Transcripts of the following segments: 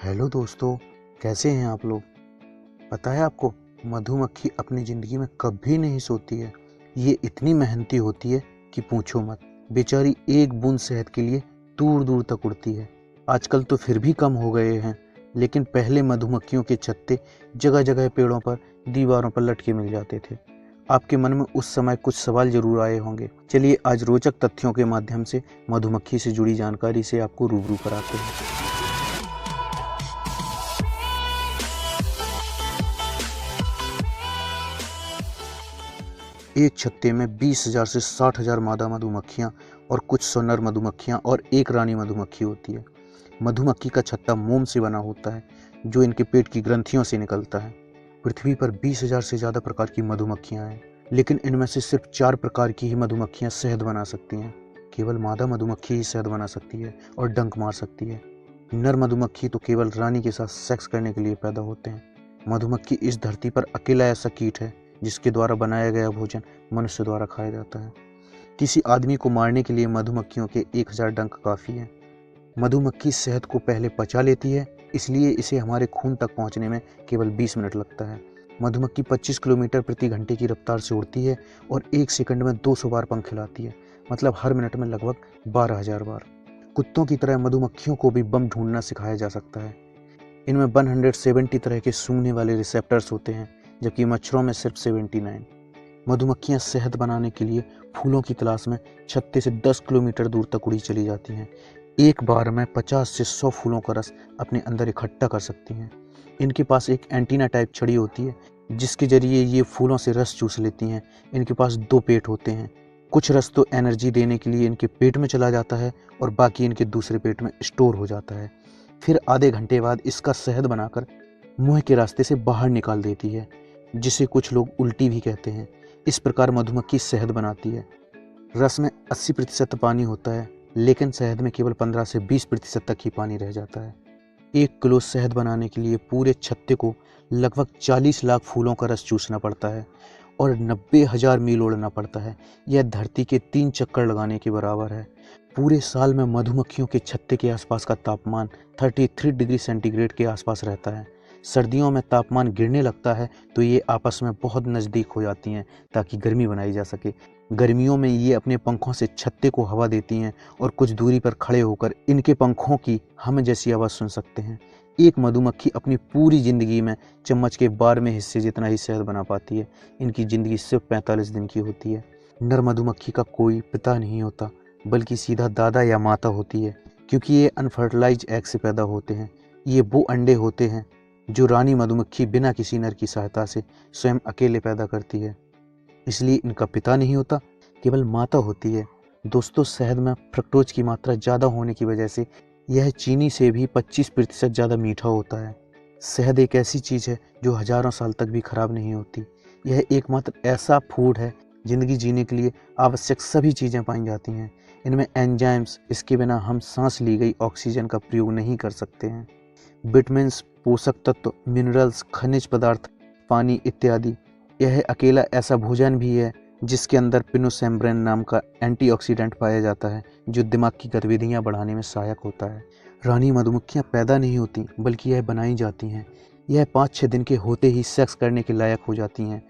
Hello दोस्तों, कैसे हैं आप लोग। पता है आपको, मधुमक्खी अपनी ज़िंदगी में कभी नहीं सोती है। ये इतनी मेहनती होती है कि पूछो मत। बेचारी एक बूंद शहद के लिए दूर दूर तक उड़ती है। आजकल तो फिर भी कम हो गए हैं, लेकिन पहले मधुमक्खियों के छत्ते जगह जगह पेड़ों पर, दीवारों पर लटके मिल जाते थे। आपके मन में उस समय कुछ सवाल जरूर आए होंगे। चलिए आज रोचक तथ्यों के माध्यम से मधुमक्खी से जुड़ी जानकारी से आपको रूबरू कराते हैं। एक छत्ते में 20,000 से 60,000 मादा मधुमक्खियां और कुछ सौ नर मधुमक्खियां और एक रानी मधुमक्खी होती है। मधुमक्खी का छत्ता मोम से बना होता है, जो इनके पेट की ग्रंथियों से निकलता है। पृथ्वी पर 20,000 से ज़्यादा प्रकार की मधुमक्खियां हैं, लेकिन इनमें से सिर्फ 4 प्रकार की ही मधुमक्खियां शहद बना सकती हैं। केवल मादा मधुमक्खी ही शहद बना सकती है और डंक मार सकती है। नर मधुमक्खी तो केवल रानी के साथ सेक्स करने के लिए पैदा होते हैं। मधुमक्खी इस धरती पर अकेला ऐसा कीट है जिसके द्वारा बनाया गया भोजन मनुष्य द्वारा खाया जाता है। किसी आदमी को मारने के लिए मधुमक्खियों के 1000 डंक काफ़ी है। मधुमक्खी शहद को पहले पचा लेती है, इसलिए इसे हमारे खून तक पहुंचने में केवल 20 मिनट लगता है। मधुमक्खी 25 किलोमीटर प्रति घंटे की रफ्तार से उड़ती है और 1 सेकंड में 200 बार पंख हिलाती है, मतलब हर मिनट में लगभग 12,000 बार। कुत्तों की तरह मधुमक्खियों को भी बम ढूंढना सिखाया जा सकता है। इनमें 170 तरह के सूंघने वाले रिसेप्टर्स होते हैं, जबकि मच्छरों में सिर्फ 79। मधुमक्खियां शहद बनाने के लिए फूलों की तलाश में छत्ते से 10 किलोमीटर दूर तक उड़ी चली जाती हैं। एक बार में 50 से 100 फूलों का रस अपने अंदर इकट्ठा कर सकती हैं। इनके पास एक एंटीना टाइप छड़ी होती है, जिसके जरिए ये फूलों से रस चूस लेती हैं। इनके पास 2 पेट होते हैं। कुछ रस तो एनर्जी देने के लिए इनके पेट में चला जाता है और बाकी इनके दूसरे पेट में स्टोर हो जाता है। फिर आधे घंटे बाद इसका शहद बनाकर मुंह के रास्ते से बाहर निकाल देती है, जिसे कुछ लोग उल्टी भी कहते हैं। इस प्रकार मधुमक्खी शहद बनाती है। रस में 80% पानी होता है, लेकिन शहद में केवल 15 से 20% तक ही पानी रह जाता है। 1 किलो शहद बनाने के लिए पूरे छत्ते को लगभग 40 लाख फूलों का रस चूसना पड़ता है और 90,000 मील उड़ना पड़ता है। यह धरती के 3 चक्कर लगाने के बराबर है। पूरे साल में मधुमक्खियों के छत्ते के आसपास का तापमान 33 डिग्री सेंटीग्रेड के आसपास रहता है। सर्दियों में तापमान गिरने लगता है तो ये आपस में बहुत नज़दीक हो जाती हैं ताकि गर्मी बनाई जा सके। गर्मियों में ये अपने पंखों से छत्ते को हवा देती हैं और कुछ दूरी पर खड़े होकर इनके पंखों की हम जैसी आवाज़ सुन सकते हैं। एक मधुमक्खी अपनी पूरी ज़िंदगी में चम्मच के 12वें हिस्से जितना ही शहद बना पाती है। इनकी ज़िंदगी सिर्फ 45 दिन की होती है। नर मधुमक्खी का कोई पिता नहीं होता, बल्कि सीधा दादा या माता होती है, क्योंकि ये अनफर्टिलाइज एग से पैदा होते हैं। ये वो अंडे होते हैं जो रानी मधुमक्खी बिना किसी नर की सहायता से स्वयं अकेले पैदा करती है। इसलिए इनका पिता नहीं होता, केवल माता होती है। दोस्तों, शहद में फ्रक्टोज की मात्रा ज़्यादा होने की वजह से यह चीनी से भी 25% ज़्यादा मीठा होता है। शहद एक ऐसी चीज़ है जो हजारों साल तक भी खराब नहीं होती। यह एकमात्र ऐसा फूड है जिंदगी जीने के लिए आवश्यक सभी चीज़ें पाई जाती हैं। इनमें एंजाइम्स, इसके बिना हम सांस ली गई ऑक्सीजन का प्रयोग नहीं कर सकते हैं। विटामिन्स, पोषक तत्व, मिनरल्स, खनिज पदार्थ, पानी इत्यादि। यह अकेला ऐसा भोजन भी है जिसके अंदर पिनोसेम्ब्रेन नाम का एंटीऑक्सीडेंट पाया जाता है, जो दिमाग की गतिविधियां बढ़ाने में सहायक होता है। रानी मधुमक्खियां पैदा नहीं होती, बल्कि यह बनाई जाती हैं। यह 5-6 दिन के होते ही सेक्स करने के लायक हो जाती हैं।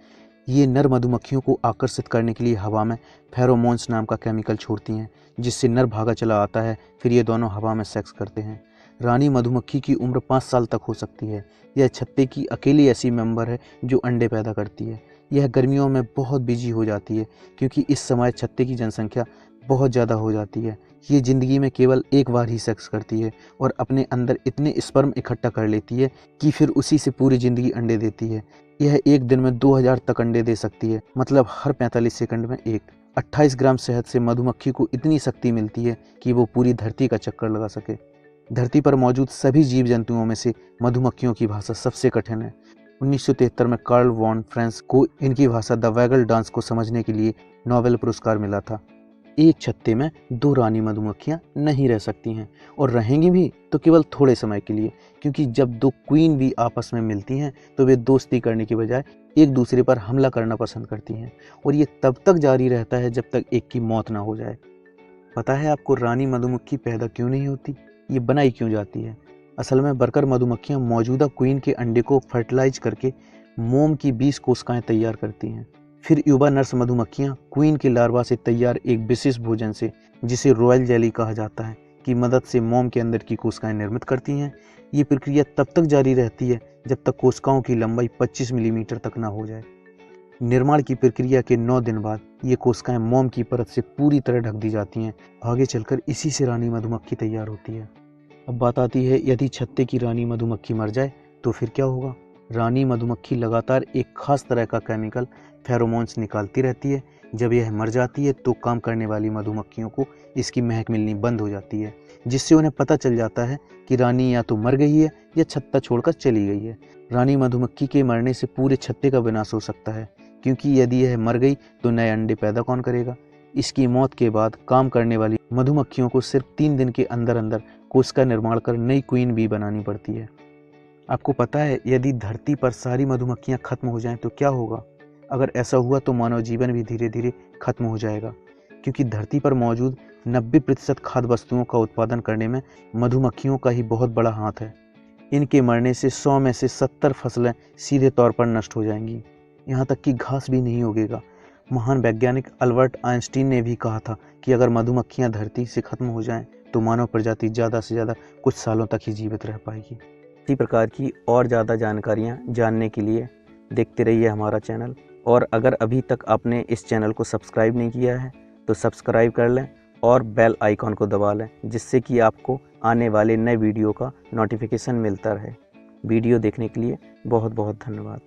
ये नर मधुमक्खियों को आकर्षित करने के लिए हवा में फेरोमोन्स नाम का केमिकल छोड़ती हैं, जिससे नर भागा चला आता है। फिर ये दोनों हवा में सेक्स करते हैं। रानी मधुमक्खी की उम्र 5 साल तक हो सकती है। यह छत्ते की अकेली ऐसी मेंबर है जो अंडे पैदा करती है। यह गर्मियों में बहुत बिजी हो जाती है, क्योंकि इस समय छत्ते की जनसंख्या बहुत ज़्यादा हो जाती है। ये ज़िंदगी में केवल एक बार ही सेक्स करती है और अपने अंदर इतने स्पर्म इकट्ठा कर लेती है कि फिर उसी से पूरी ज़िंदगी अंडे देती है। यह एक दिन में 2000 तक अंडे दे सकती है, मतलब हर 45 सेकंड में एक। 28 ग्राम शहद से मधुमक्खी को इतनी शक्ति मिलती है कि वो पूरी धरती का चक्कर लगा सके। धरती पर मौजूद सभी जीव जंतुओं में से मधुमक्खियों की भाषा सबसे कठिन है। 1973 में कार्ल वॉन फ्रांस को इनकी भाषा द वैगल डांस को समझने के लिए नोबेल पुरस्कार मिला था। एक छत्ते में 2 रानी मधुमक्खियां नहीं रह सकती हैं, और रहेंगी भी तो केवल थोड़े समय के लिए, क्योंकि जब 2 क्वीन भी आपस में मिलती हैं तो वे दोस्ती करने के बजाय एक दूसरे पर हमला करना पसंद करती हैं, और ये तब तक जारी रहता है जब तक एक की मौत ना हो जाए। पता है आपको रानी मधुमक्खी पैदा क्यों नहीं होती, ये बनाई क्यों जाती है? असल में वर्कर मधुमक्खियां मौजूदा क्वीन के अंडे को फर्टिलाइज करके मोम की 20 कोशिकाएं तैयार करती हैं। फिर युवा नर्स मधुमक्खियां क्वीन के लार्वा से तैयार एक विशेष भोजन से, जिसे रॉयल जेली कहा जाता है, की मदद से मोम के अंदर की कोशिकाएं निर्मित करती हैं। ये प्रक्रिया तब तक जारी रहती है जब तक कोशिकाओं की लंबाई 25 मिलीमीटर तक ना हो जाए। निर्माण की प्रक्रिया के 9 दिन बाद ये कोशिकाएं मोम की परत से पूरी तरह ढक दी जाती हैं। आगे चलकर इसी से रानी मधुमक्खी तैयार होती है। अब बात आती है, यदि छत्ते की रानी मधुमक्खी मर जाए तो फिर क्या होगा। रानी मधुमक्खी लगातार एक खास तरह का केमिकल फेरोमोन्स निकालती रहती है। जब यह मर जाती है तो काम करने वाली मधुमक्खियों को इसकी महक मिलनी बंद हो जाती है, जिससे उन्हें पता चल जाता है कि रानी या तो मर गई है या छत्ता छोड़कर चली गई है। रानी मधुमक्खी के मरने से पूरे छत्ते का विनाश हो सकता है, क्योंकि यदि यह मर गई तो नए अंडे पैदा कौन करेगा। इसकी मौत के बाद काम करने वाली मधुमक्खियों को सिर्फ 3 दिन के अंदर अंदर कोशिका निर्माण कर नई क्वीन बी बनानी पड़ती है। आपको पता है, यदि धरती पर सारी मधुमक्खियां खत्म हो जाएं तो क्या होगा। अगर ऐसा हुआ तो मानव जीवन भी धीरे धीरे खत्म हो जाएगा, क्योंकि धरती पर मौजूद 90% खाद्य वस्तुओं का उत्पादन करने में मधुमक्खियों का ही बहुत बड़ा हाथ है। इनके मरने से 100 में से 70 फसलें सीधे तौर पर नष्ट हो जाएंगी, यहाँ तक कि घास भी नहीं उगेगा। महान वैज्ञानिक अल्बर्ट आइंस्टीन ने भी कहा था कि अगर मधुमक्खियां धरती से खत्म हो जाएं तो मानव प्रजाति ज़्यादा से ज़्यादा कुछ सालों तक ही जीवित रह पाएगी। इसी प्रकार की और ज़्यादा जानकारियाँ जानने के लिए देखते रहिए हमारा चैनल। और अगर अभी तक आपने इस चैनल को सब्सक्राइब नहीं किया है तो सब्सक्राइब कर लें और बेल आइकॉन को दबा लें, जिससे कि आपको आने वाले नए वीडियो का नोटिफिकेशन मिलता रहे। वीडियो देखने के लिए बहुत बहुत धन्यवाद।